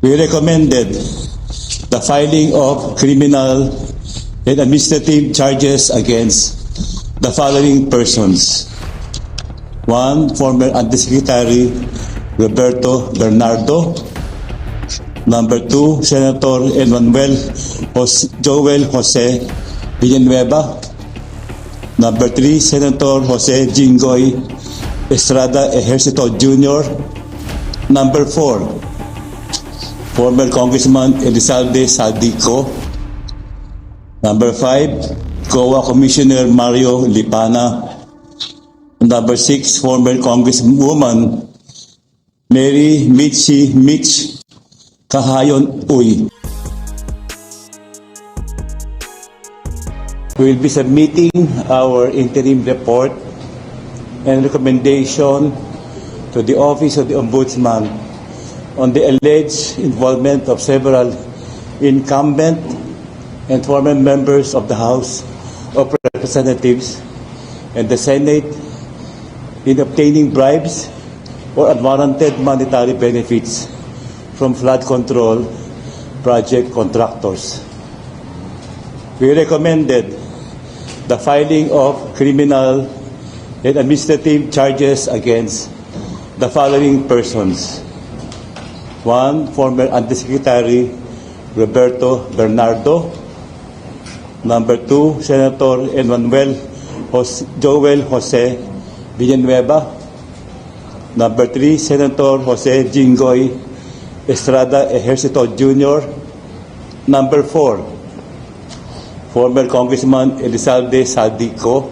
We recommended the filing of criminal and administrative charges against the following persons. 1. Former Undersecretary Roberto Bernardo. Number 2, Senator Joel Jose Villanueva. Number 3, Senator Jose Jinggoy Estrada Ejercito Jr. Number 4, former Congressman Elizalde Saldico. Number 5, COA Commissioner Mario Lipana. Number 6, former Congresswoman Mary Mitch Kahayon Uy. We will be submitting our interim report and recommendation to the Office of the Ombudsman on the alleged involvement of several incumbent and former members of the House of Representatives and the Senate in obtaining bribes or unwarranted monetary benefits from flood control project contractors. We recommended the filing of criminal and administrative charges against the following persons. 1. Former Undersecretary Roberto Bernardo. Number 2, Senator Joel Jose Villanueva. Number 3, Senator Jose Jinggoy Estrada Ejercito Jr. Number 4, former Congressman Elizalde Saldico.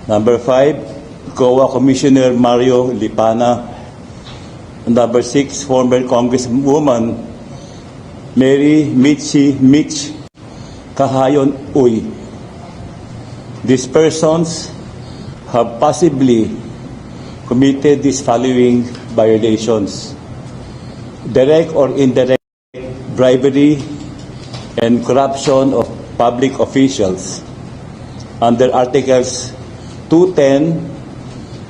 Number 5, COA Commissioner Mario Lipana. Number 6, former Congresswoman Mary Mitch Kahayon Uy. These persons have possibly committed these following violations: direct or indirect bribery and corruption of public officials under Articles 210,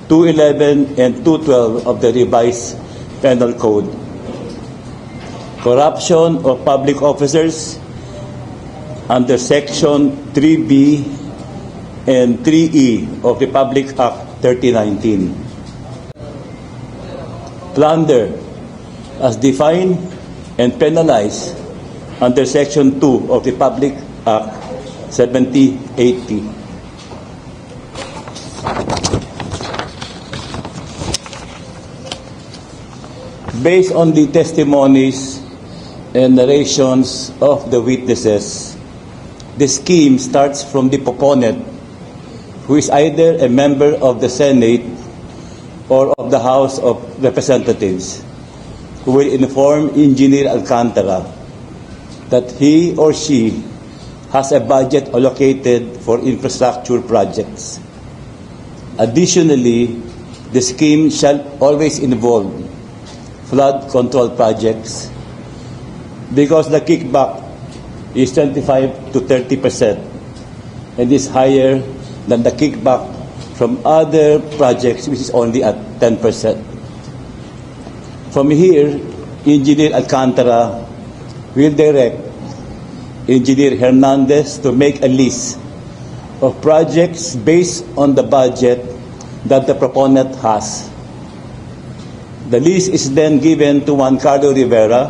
211, and 212 of the revised Penal Code. Corruption of public officers under Section 3B and 3E of Republic Act 3019. Plunder as defined and penalized under Section 2 of Republic Act 7080. Based on the testimonies and narrations of the witnesses, the scheme starts from the proponent, who is either a member of the Senate or of the House of Representatives, who will inform Engineer Alcantara that he or she has a budget allocated for infrastructure projects. Additionally, the scheme shall always involve flood control projects because the kickback is 25 to 30% and is higher than the kickback from other projects, which is only at 10%. From here, Engineer Alcantara will direct Engineer Hernandez to make a list of projects based on the budget that the proponent has. The list is then given to Juan Carlo Rivera,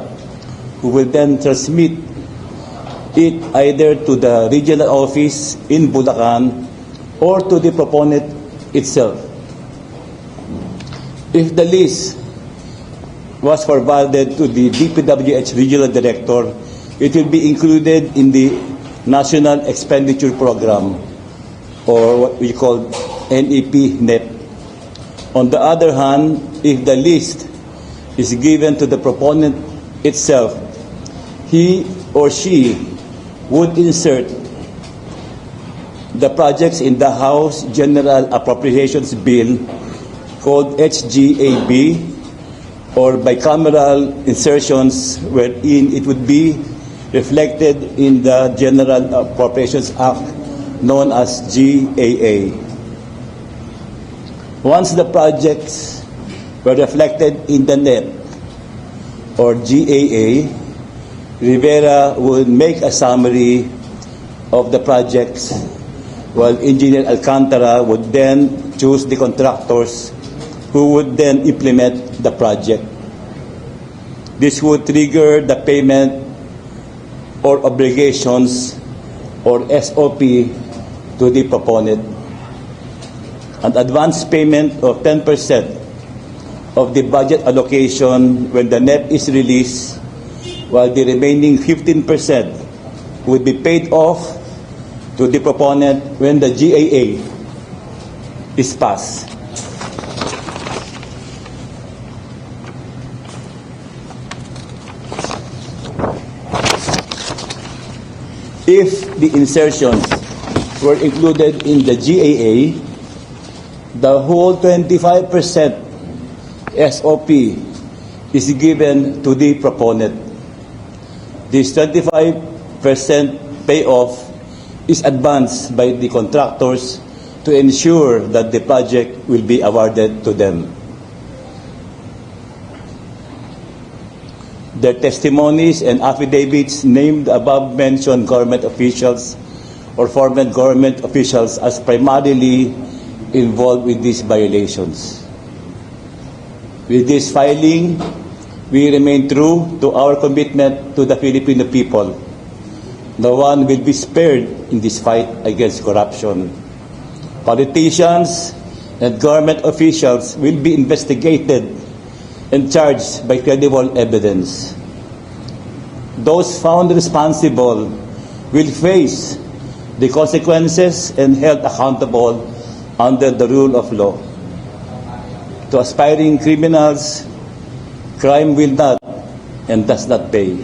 who will then transmit it either to the regional office in Bulacan or to the proponent itself. If the list was forwarded to the DPWH Regional Director, it will be included in the National Expenditure Program, or what we call NEP-NEP. On the other hand, if the list is given to the proponent itself, he or she would insert the projects in the House General Appropriations Bill, called HGAB, or bicameral insertions wherein it would be reflected in the General Appropriations Act known as GAA. Once the projects were reflected in the NEP, or GAA, Rivera would make a summary of the projects, while Engineer Alcantara would then choose the contractors who would then implement the project. This would trigger the payment or obligations or SOP to the proponent. An advance payment of 10% of the budget allocation when the NEP is released, while the remaining 15% would be paid off to the proponent when the GAA is passed. If the insertions were included in the GAA, the whole 25% SOP is given to the proponent. This 25% payoff is advanced by the contractors to ensure that the project will be awarded to them. Their testimonies and affidavits named the above-mentioned government officials or former government officials as primarily involved with these violations. With this filing, we remain true to our commitment to the Filipino people. No one will be spared in this fight against corruption. Politicians and government officials will be investigated and charged by credible evidence. Those found responsible will face the consequences and held accountable under the rule of law. To aspiring criminals, crime will not and does not pay.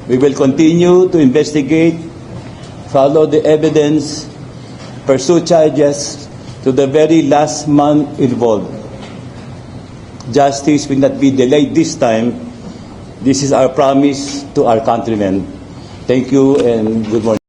We will continue to investigate, follow the evidence, pursue charges to the very last man involved. Justice will not be delayed this time. This is our promise to our countrymen. Thank you and good morning.